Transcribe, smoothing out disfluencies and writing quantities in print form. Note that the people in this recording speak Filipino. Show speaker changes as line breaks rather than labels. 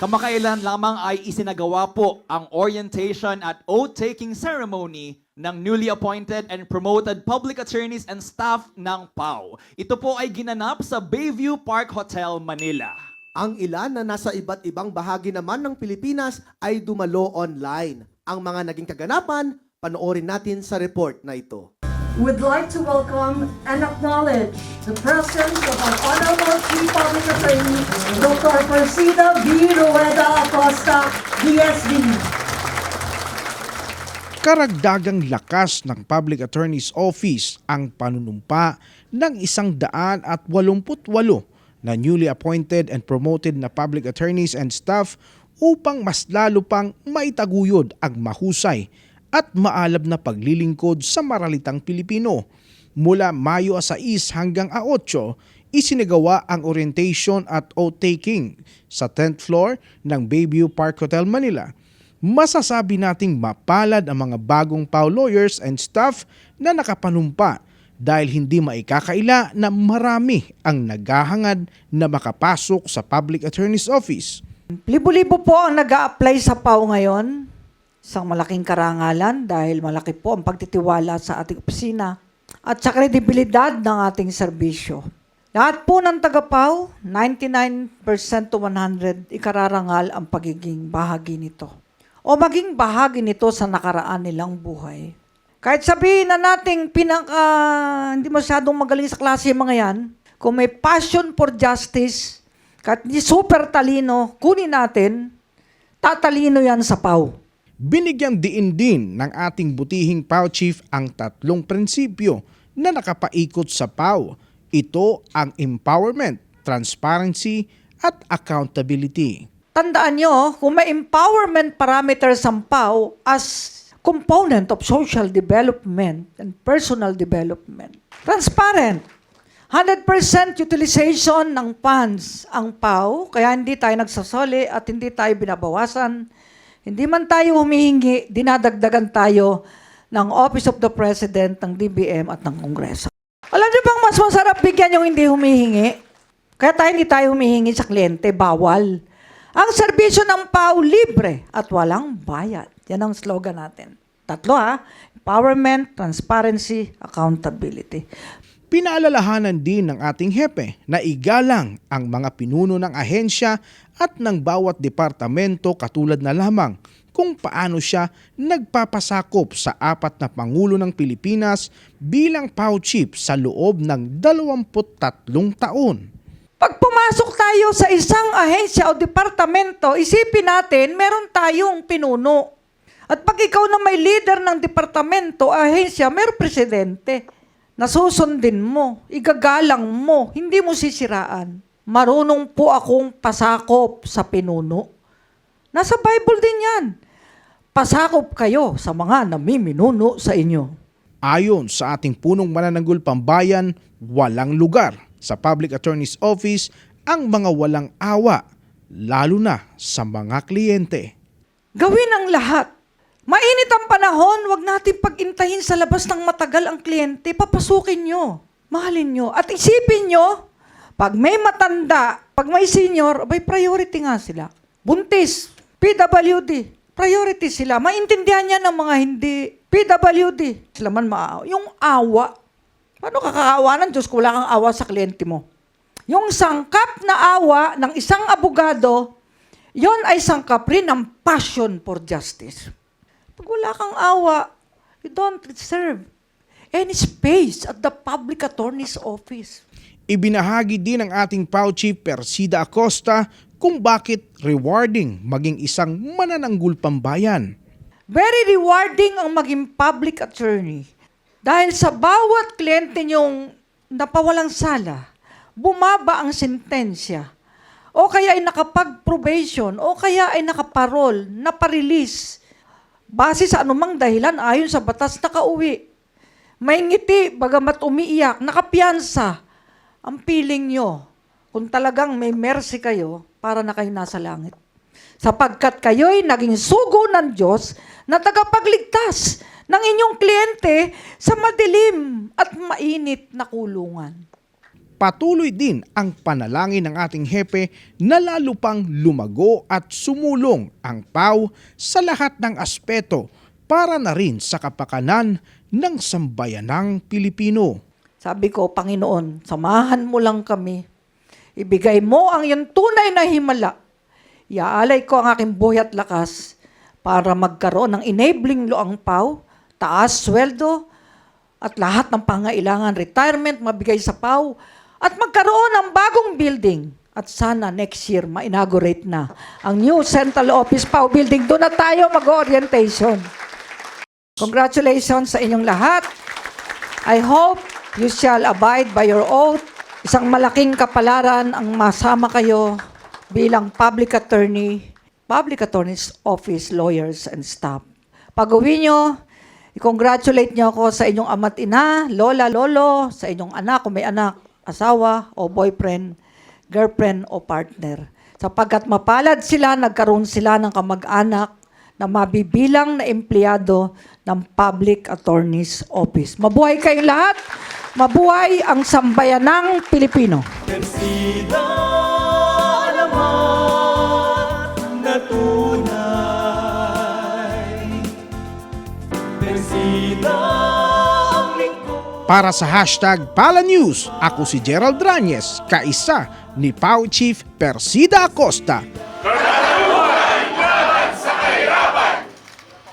Kamakailan lamang ay isinagawa po ang orientation at oath-taking ceremony ng newly appointed and promoted public attorneys and staff ng PAO. Ito po ay ginanap sa Bayview Park Hotel, Manila.
Ang ilan na nasa iba't ibang bahagi naman ng Pilipinas ay dumalo online. Ang mga naging kaganapan, panoorin natin sa report na ito.
Would like to welcome and acknowledge the presence of our Honorable Chief Public Attorney, Dr. Persida V. Rueda Acosta, DSD.
Karagdagang lakas ng Public Attorney's Office ang panunumpa ng 188 na newly appointed and promoted na public attorneys and staff upang mas lalo pang maitaguyod ang mahusay at maalab na paglilingkod sa maralitang Pilipino. Mula Mayo 6 hanggang 8, isinagawa ang orientation at oath-taking sa 10th floor ng Bayview Park Hotel, Manila. Masasabi nating mapalad ang mga bagong PAO lawyers and staff na nakapanumpa dahil hindi maikakaila na marami ang naghahangad na makapasok sa Public Attorney's Office.
Libo-libo po ang nag-a-apply sa PAO ngayon. Isang malaking karangalan dahil malaki po ang pagtitiwala sa ating opisina at sa kredibilidad ng ating serbisyo. Lahat po ng taga-PAO, 99% to 100, ikararangal ang pagiging bahagi nito o maging bahagi nito sa nakaraan nilang buhay. Kahit sabihin na nating hindi masyadong magaling sa klase yung mga yan, kung may passion for justice, kahit hindi super talino, kunin natin, tatalino yan sa PAO.
Binigyang diin din ng ating butihing PAO Chief ang 3 prinsipyo na nakapaikot sa PAO. Ito ang empowerment, transparency, at accountability.
Tandaan nyo, kung may empowerment parameters ang PAO as component of social development and personal development. Transparent. 100% utilization ng funds ang PAO, kaya hindi tayo nagsasoli at hindi tayo binabawasan. Hindi man tayo humihingi, dinadagdagan tayo ng Office of the President, ng DBM at ng Kongreso. Alam niyo bang mas masarap bigyan yung hindi humihingi? Kaya hindi tayo humihingi sa kliyente, bawal. Ang serbisyo ng PAO libre at walang bayad. Yan ang slogan natin. 3 empowerment, transparency, accountability.
Pinaalalahanan din ng ating hepe na igalang ang mga pinuno ng ahensya at ng bawat departamento katulad na lamang kung paano siya nagpapasakop sa 4 na Pangulo ng Pilipinas bilang PAO Chief sa loob ng 23 taon.
Pag pumasok tayo sa isang ahensya o departamento, isipin natin, meron tayong pinuno. At pag ikaw na may leader ng departamento, ahensya, meron presidente. Nasusundin mo, igagalang mo, hindi mo sisiraan. Marunong po akong pasakop sa pinuno. Nasa Bible din yan. Pasakop kayo sa mga namiminuno sa inyo.
Ayon sa ating punong manananggol pambayan, walang lugar sa Public Attorney's Office ang mga walang awa, lalo na sa mga kliyente.
Gawin ang lahat. Mainit ang panahon, wag natin pag-intahin sa labas ng matagal ang kliyente, papasukin nyo, mahalin nyo. At isipin nyo, pag may matanda, pag may senior, abay priority nga sila. Buntis, PWD, priority sila. Maintindihan niya ng mga hindi PWD. Sila man maawa. Yung awa, paano kakaawa ng Diyos kung wala kang awa sa kliyente mo? Yung sangkap na awa ng isang abogado, yon ay sangkap rin ng passion for justice. Pag wala kang awa, you don't deserve any space at the Public Attorney's Office.
Ibinahagi din ng ating PAO Chief Persida Acosta kung bakit rewarding maging isang manananggol pambayan.
Very rewarding ang maging public attorney. Dahil sa bawat kliyente niyong napawalang sala, bumaba ang sentensya, o kaya ay nakapag-probation, o kaya ay nakaparol, naparelease, base sa anumang dahilan ayon sa batas nakauwi. May ngiti, bagamat umiiyak, nakapiyansa. Ang feeling nyo, kung talagang may mercy kayo, para na kayo nasa langit. Sapagkat kayo'y naging sugo ng Diyos na tagapagligtas ng inyong kliyente sa madilim at mainit na kulungan.
patuloy din ang panalangin ng ating hepe na lalo pang lumago at sumulong ang PAW sa lahat ng aspeto para na rin sa kapakanan ng sambayanang Pilipino.
Sabi ko, Panginoon, samahan mo lang kami. Ibigay mo ang iyong tunay na himala. Iaalay ko ang aking buhay at lakas para magkaroon ng enabling law ang PAW, taas sweldo, at lahat ng pangailangan, retirement, mabigay sa PAW, at magkaroon ng bagong building. At sana next year, ma-inaugurate na ang new Central Office PAW building. Doon na tayo mag-orientation. Congratulations sa inyong lahat. I hope you shall abide by your oath. Isang malaking kapalaran ang masama kayo bilang public attorney's office, lawyers, and staff. Pag-uwi nyo, i-congratulate nyo ako sa inyong ama't ina, lola, lolo, sa inyong anak, kung may anak, asawa, o boyfriend, girlfriend, o partner. Sapagkat mapalad sila, nagkaroon sila ng kamag-anak na mabibilang na empleyado ng Public Attorney's Office. Mabuhay kayong lahat! Mabuhay ang sambayanang Pilipino!
Persida alamat na tunay. Persida ang lingkod.
Para sa hashtag #PalaNews, ako si Gerald Ranyes, kaisa ni PAW Chief Persida Acosta.